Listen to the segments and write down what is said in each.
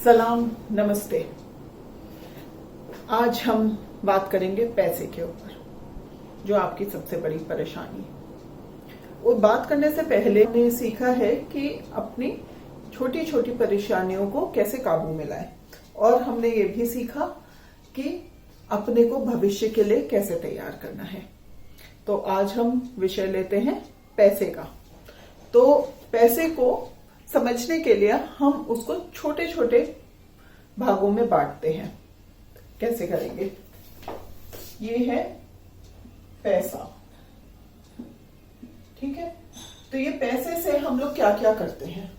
सलाम, नमस्ते। आज हम बात करेंगे पैसे के ऊपर, जो आपकी सबसे बड़ी परेशानी है। और बात करने से पहले हमने सीखा है कि अपनी छोटी छोटी परेशानियों को कैसे काबू में लाएं, और हमने ये भी सीखा कि अपने को भविष्य के लिए कैसे तैयार करना है। तो आज हम विषय लेते हैं पैसे का। तो पैसे को समझने के लिए हम उसको छोटे छोटे भागों में बांटते हैं। कैसे करेंगे? ये है पैसा, ठीक है। तो ये पैसे से हम लोग क्या क्या करते हैं।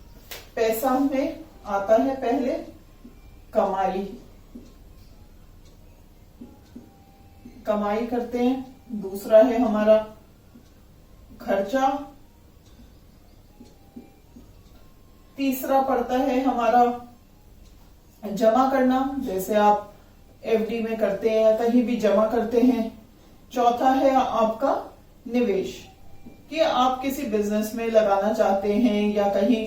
पैसा में आता है पहले कमाई, कमाई करते हैं। दूसरा है हमारा खर्चा। तीसरा पड़ता है हमारा जमा करना, जैसे आप एफडी में करते हैं या कहीं भी जमा करते हैं। चौथा है आपका निवेश, कि आप किसी बिजनेस में लगाना चाहते हैं या कहीं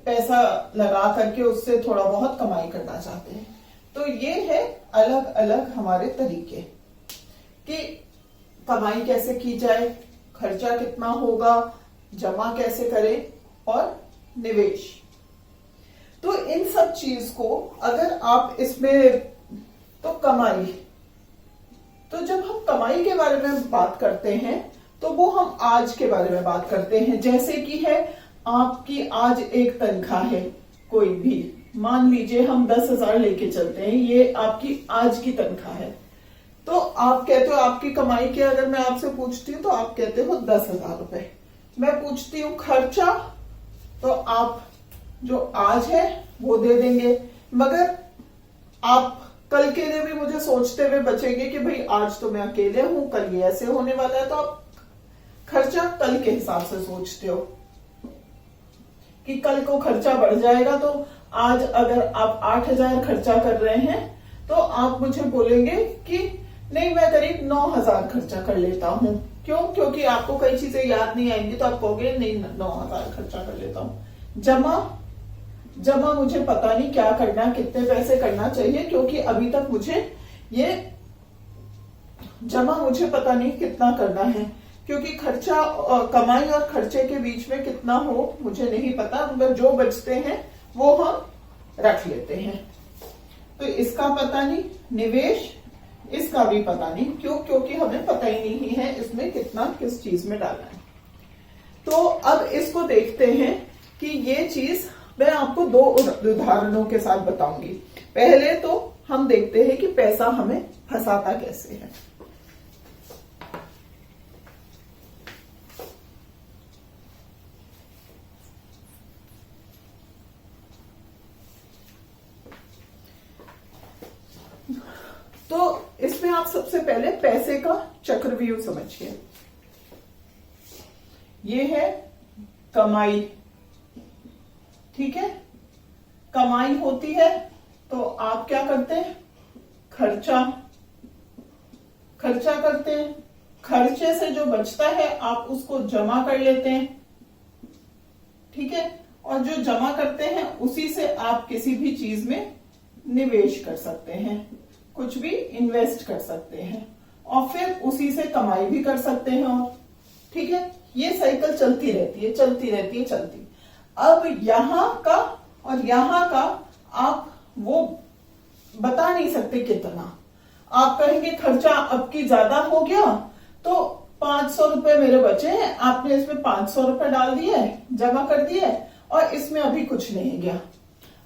पैसा लगा करके उससे थोड़ा बहुत कमाई करना चाहते हैं। तो ये है अलग अलग हमारे तरीके कि कमाई कैसे की जाए, खर्चा कितना होगा, जमा कैसे करें और निवेश। तो इन सब चीज को अगर आप इसमें, तो कमाई, तो जब हम कमाई के बारे में बात करते हैं तो वो हम आज के बारे में बात करते हैं। जैसे कि है आपकी आज एक तनख्वाह है, कोई भी, मान लीजिए हम 10,000 लेके चलते हैं, ये आपकी आज की तनख्वाह है। तो आप कहते हो आपकी कमाई क्या, अगर मैं आपसे पूछती हूँ तो आप कहते हो 10,000 रुपए। मैं पूछती हूँ खर्चा, तो आप जो आज है वो दे देंगे, मगर आप कल के लिए भी मुझे सोचते हुए बचेंगे कि भाई आज तो मैं अकेले हूं, कल ये ऐसे होने वाला है। तो आप खर्चा कल के हिसाब से सोचते हो कि कल को खर्चा बढ़ जाएगा। तो आज अगर आप 8,000 खर्चा कर रहे हैं तो आप मुझे बोलेंगे कि नहीं, मैं करीब 9,000 खर्चा कर लेता हूं। क्यों? क्योंकि आपको कई चीजें याद नहीं आएंगी, तो आप कहोगे नहीं 9,000 खर्चा कर लेता हूं। जमा मुझे पता नहीं क्या करना, कितने पैसे करना चाहिए, क्योंकि अभी तक मुझे ये जमा मुझे पता नहीं कितना करना है, क्योंकि खर्चा, कमाई और खर्चे के बीच में कितना हो मुझे नहीं पता, मगर जो बचते हैं वो हम रख लेते हैं। तो इसका पता नहीं। निवेश, इसका भी पता नहीं। क्यों? क्योंकि हमें पता ही नहीं है इसमें कितना किस चीज में डालना है। तो अब इसको देखते हैं कि ये चीज मैं आपको 2 उदाहरणों के साथ बताऊंगी। पहले तो हम देखते हैं कि पैसा हमें फंसाता कैसे है। तो इसमें आप सबसे पहले पैसे का चक्रव्यूह समझिए। ये है कमाई, ठीक है। कमाई होती है तो आप क्या करते हैं? खर्चा करते हैं। खर्चे से जो बचता है आप उसको जमा कर लेते हैं, ठीक है। और जो जमा करते हैं उसी से आप किसी भी चीज में निवेश कर सकते हैं, कुछ भी इन्वेस्ट कर सकते हैं, और फिर उसी से कमाई भी कर सकते हैं। और ठीक है, ये साइकिल चलती रहती है। अब यहां का और यहां का आप वो बता नहीं सकते कितना। आप कहेंगे खर्चा अब की ज्यादा हो गया, तो 500 रुपए मेरे बचे हैं, आपने इसमें 500 रुपए डाल दिए, जमा कर दिए, और इसमें अभी कुछ नहीं गया।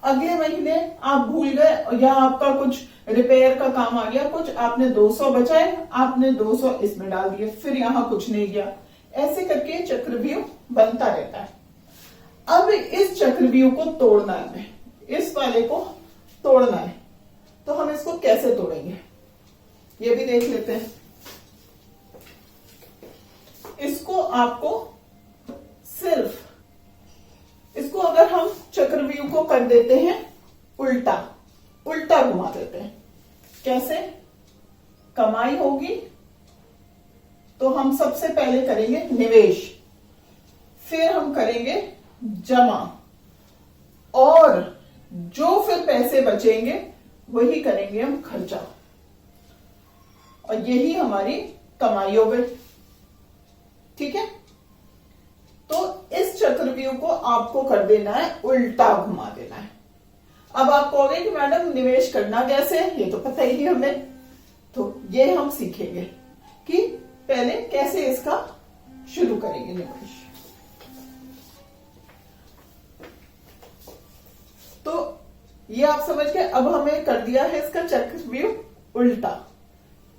अगले महीने आप भूल गए या आपका कुछ रिपेयर का काम आ गया, कुछ आपने 200 बचाए, आपने 200 इसमें डाल दिए, फिर यहां कुछ नहीं गया। ऐसे करके चक्रव्यूह बनता रहता है। अब इस चक्रव्यूह को तोड़ना है, इस वाले को तोड़ना है। तो हम इसको कैसे तोड़ेंगे ये भी देख लेते हैं। इसको आपको सिर्फ, इसको अगर हम चक्रव्यूह को कर देते हैं उल्टा घुमा देते हैं। कैसे? कमाई होगी तो हम सबसे पहले करेंगे निवेश, फिर हम करेंगे जमा, और जो फिर पैसे बचेंगे वही करेंगे हम खर्चा, और यही हमारी कमाई हो गई। ठीक है, तो इस चक्रव्यूह को आपको कर देना है, उल्टा घुमा देना है। अब आप कहोगे कि मैडम निवेश करना कैसे है, ये तो पता ही नहीं हमें। तो ये हम सीखेंगे कि पहले कैसे इसका शुरू करेंगे निवेश। तो ये आप समझ गए। अब हमें कर दिया है इसका चक्रव्यूह उल्टा।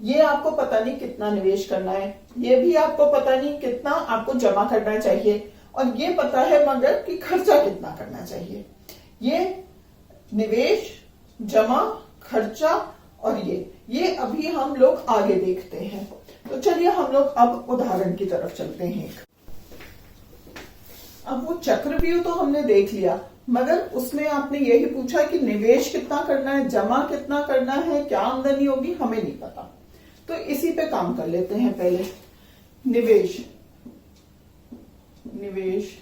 ये आपको पता नहीं कितना निवेश करना है, ये भी आपको पता नहीं कितना आपको जमा करना चाहिए, और ये पता है मगर कि खर्चा कितना करना चाहिए। ये निवेश, जमा, खर्चा और ये अभी हम लोग आगे देखते हैं। तो चलिए हम लोग अब उदाहरण की तरफ चलते हैं। अब वो चक्रव्यूह तो हमने देख लिया, मगर उसमें आपने यही पूछा कि निवेश कितना करना है, जमा कितना करना है, क्या आमदनी होगी, हमें नहीं पता। तो इसी पे काम कर लेते हैं। पहले निवेश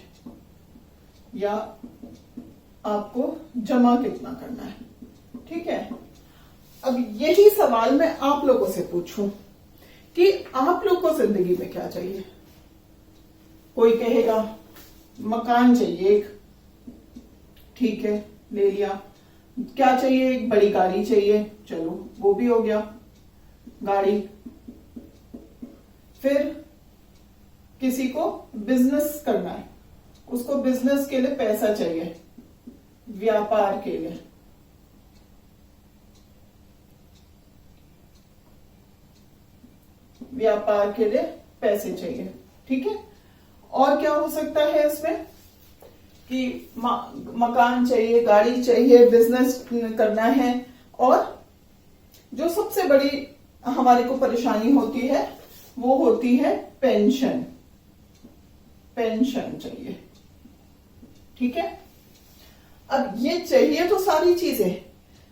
या आपको जमा कितना करना है। ठीक है, अब यही सवाल मैं आप लोगों से पूछूं कि आप लोग को जिंदगी में क्या चाहिए। कोई कहेगा मकान चाहिए एक, ठीक है, ले लिया। क्या चाहिए, एक बड़ी गाड़ी चाहिए, चलो वो भी हो गया, गाड़ी। फिर किसी को बिजनेस करना है, उसको बिजनेस के लिए पैसा चाहिए, व्यापार के लिए। व्यापार के लिए पैसे चाहिए। ठीक है, और क्या हो सकता है इसमें कि मकान चाहिए, गाड़ी चाहिए, बिजनेस करना है, और जो सबसे बड़ी हमारे को परेशानी होती है वो होती है पेंशन चाहिए। ठीक है, अब ये चाहिए तो सारी चीजें,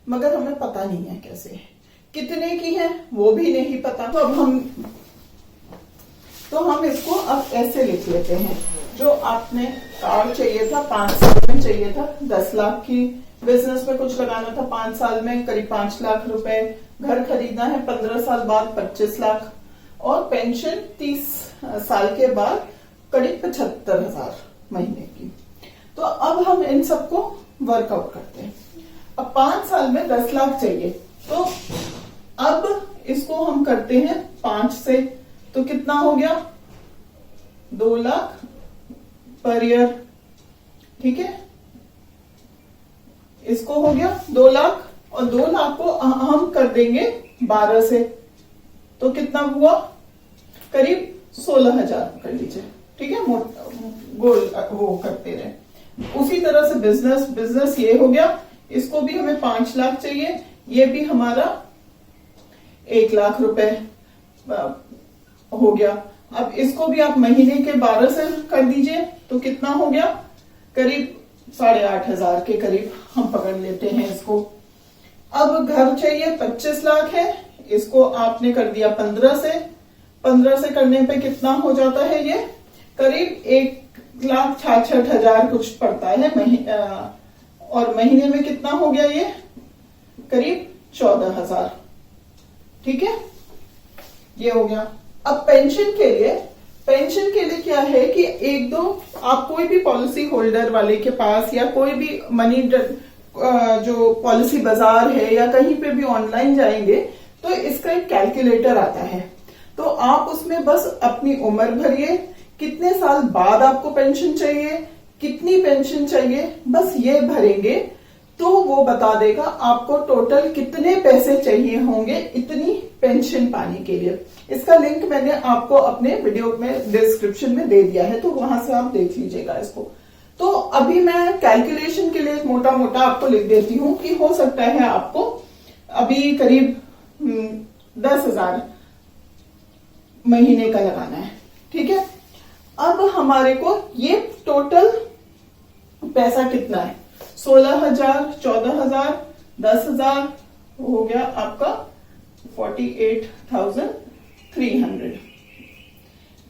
मगर हमें पता नहीं है कैसे, कितने की है वो भी नहीं पता। तो अब हम इसको अब ऐसे लिख लेते हैं। जो आपने कार चाहिए था 5 साल में चाहिए था 10 लाख की, बिजनेस में कुछ लगाना था 5 साल में करीब 5 लाख रुपए, घर खरीदना है 15 साल बाद 25 लाख, और पेंशन 30 साल के बाद करीब 75,000 महीने की। तो अब हम इन सबको वर्कआउट करते हैं। अब 5 साल में 10 लाख चाहिए, तो अब इसको हम करते हैं 5 से, तो कितना हो गया, 2 लाख पर ईयर। ठीक है, इसको हो गया 2 लाख, और 2 लाख को हम कर देंगे 12 से, तो कितना हुआ, करीब 16,000 कर लीजिए। ठीक है, गोल वो करते रहे। उसी तरह से बिजनेस ये हो गया, इसको भी हमें 5 लाख चाहिए, ये भी हमारा 1 लाख रुपए हो गया। अब इसको भी आप महीने के 12 से कर दीजिए, तो कितना हो गया, करीब 8,500 के करीब हम पकड़ लेते हैं इसको। अब घर चाहिए 25 लाख है, इसको आपने कर दिया 15 से, 15 से करने पे कितना हो जाता है, ये करीब 1,66,000 कुछ पड़ता है और महीने में कितना हो गया, ये करीब 14,000। ठीक है, ये हो गया। अब पेंशन के लिए क्या है कि एक दो आप कोई भी पॉलिसी होल्डर वाले के पास या कोई भी मनी जो पॉलिसी बाजार है या कहीं पे भी ऑनलाइन जाएंगे तो इसका एक कैलकुलेटर आता है, तो आप उसमें बस अपनी उम्र भरिए, कितने साल बाद आपको पेंशन चाहिए, कितनी पेंशन चाहिए, बस ये भरेंगे तो वो बता देगा आपको टोटल कितने पैसे चाहिए होंगे इतनी पेंशन पाने के लिए। इसका लिंक मैंने आपको अपने वीडियो में डिस्क्रिप्शन में दे दिया है, तो वहां से आप देख लीजिएगा इसको। तो अभी मैं कैलकुलेशन के लिए मोटा मोटा आपको लिख देती हूँ कि हो सकता है आपको अभी करीब 10,000 महीने का लगाना है। ठीक है, अब हमारे को ये टोटल पैसा कितना है, 16,000, 14,000, 10,000 हो गया आपका 48,300।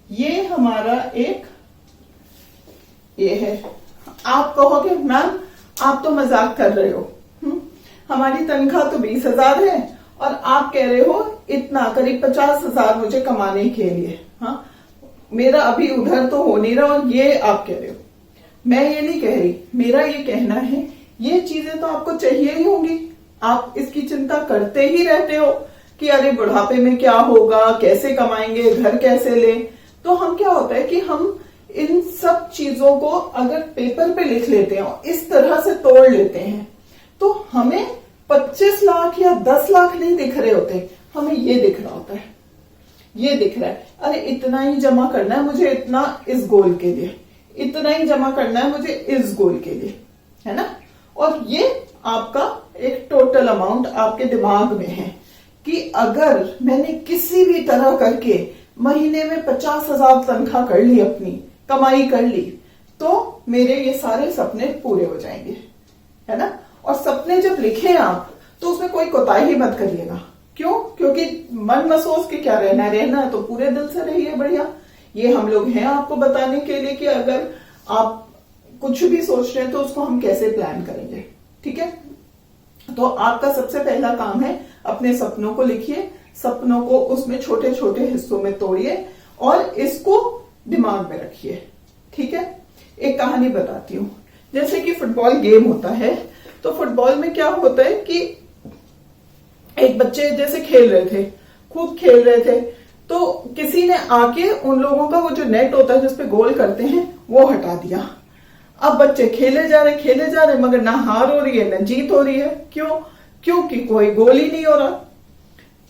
ये हमारा एक ये है। आप कहोगे मैम आप तो मजाक कर रहे हो, हमारी तनख्वाह तो 20,000 है और आप कह रहे हो इतना, करीब 50,000 मुझे कमाने के लिए। हाँ, मेरा अभी उधर तो हो नहीं रहा और ये आप कह रहे हो। मैं ये नहीं कह रही, मेरा ये कहना है ये चीजें तो आपको चाहिए ही होंगी, आप इसकी चिंता करते ही रहते हो कि अरे बुढ़ापे में क्या होगा, कैसे कमाएंगे, घर कैसे ले। तो हम क्या होता है कि हम इन सब चीजों को अगर पेपर पे लिख लेते हैं, इस तरह से तोड़ लेते हैं, तो हमें 25 लाख या 10 लाख नहीं दिख रहे होते, हमें ये दिख रहा होता है, ये दिख रहा है अरे इतना ही जमा करना है मुझे, इतना इस गोल के लिए, इतना ही जमा करना है मुझे इस गोल के लिए, है ना। और ये आपका एक टोटल अमाउंट आपके दिमाग में है कि अगर मैंने किसी भी तरह करके महीने में 50,000 तनख्वाह कर ली, अपनी कमाई कर ली, तो मेरे ये सारे सपने पूरे हो जाएंगे, है ना। और सपने जब लिखे आप तो उसमें कोई कोताही मत करिएगा। क्यों? क्योंकि मन न सोच के क्या रहना है तो पूरे दिल से रहिए बढ़िया। ये हम लोग हैं आपको बताने के लिए कि अगर आप कुछ भी सोच रहे हैं तो उसको हम कैसे प्लान करेंगे, ठीक है। तो आपका सबसे पहला काम है अपने सपनों को लिखिए, सपनों को उसमें छोटे छोटे हिस्सों में तोड़िए और इसको दिमाग में रखिए, ठीक है। एक कहानी बताती हूँ। जैसे कि फुटबॉल गेम होता है, तो फुटबॉल में क्या होता है कि एक बच्चे जैसे खेल रहे थे, खूब खेल रहे थे, तो किसी ने आके उन लोगों का वो जो नेट होता है जिसपे गोल करते हैं वो हटा दिया। अब बच्चे खेले जा रहे मगर ना हार हो रही है ना जीत हो रही है। क्यों? क्योंकि कोई गोल ही नहीं हो रहा।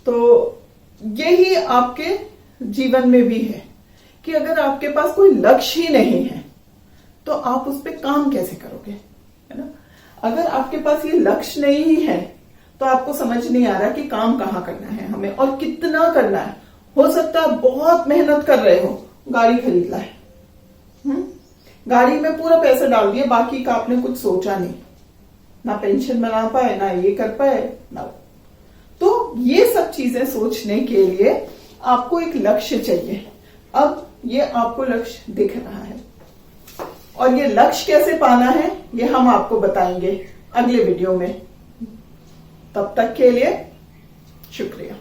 तो यही आपके जीवन में भी है कि अगर आपके पास कोई लक्ष्य ही नहीं है तो आप उस पर काम कैसे करोगे, है ना। अगर आपके पास ये लक्ष्य नहीं है तो आपको समझ नहीं आ रहा कि काम कहाँ करना है हमें और कितना करना है। हो सकता है बहुत मेहनत कर रहे हो, गाड़ी खरीद ला है, गाड़ी में पूरा पैसा डाल दिया, बाकी का आपने कुछ सोचा नहीं, ना पेंशन बना पाए, ना ये कर पाए, ना। तो ये सब चीजें सोचने के लिए आपको एक लक्ष्य चाहिए। अब ये आपको लक्ष्य दिख रहा है और ये लक्ष्य कैसे पाना है ये हम आपको बताएंगे अगले वीडियो में। तब तक के लिए शुक्रिया।